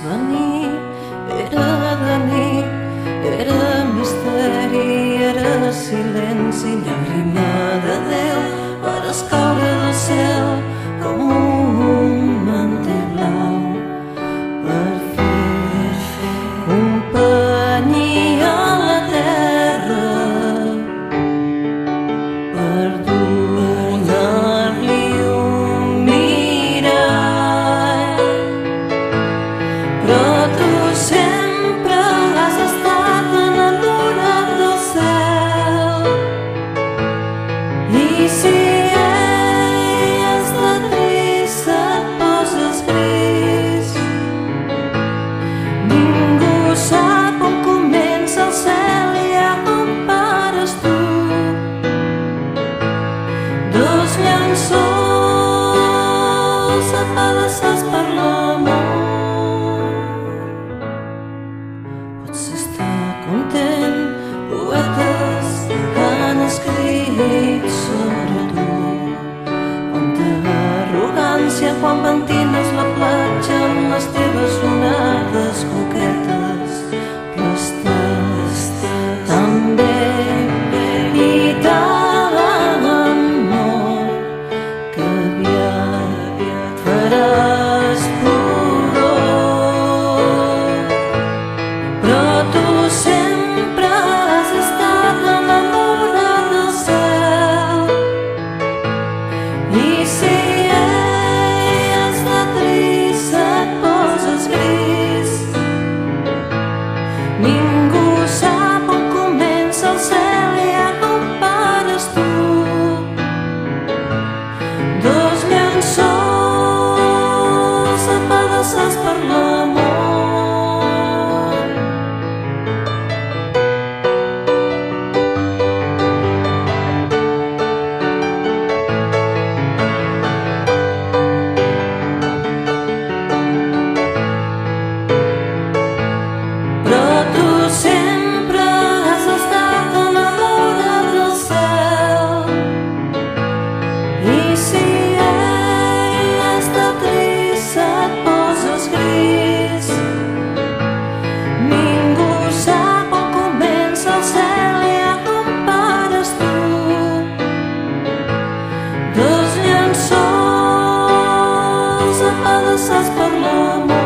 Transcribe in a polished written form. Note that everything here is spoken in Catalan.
venir, era de nit, era misteri, era silenci, llàgrima de Déu per escaure del cel com un manter blau per fer companyia a la terra, per donar-li un mirall. Però tu sempre has estat enamorat del cel, i si ell està trist et poses gris. Ningú sap on comença el cel i on pares tu. Dos llençols apedaçats per l'amor. Pots estar content, poetes han escrit sobre tu. Quanta arrogància quan pentines la platja amb les teves onades coquetes. Però estàs tan bé i tan amor que aviat faràs pudor. Però tu sempre has estat enamorat del cel, i si ell està trist et poses gris. Ningú sap on comença el cel i on pares tu. Dos llençols apedaçats per l'amor. Però tu sempre has estat enamorat del cel, i si ell està trist et poses gris. Ningú sap on comença el cel i on pares tu. Dos llençols apedaçats per l'amor.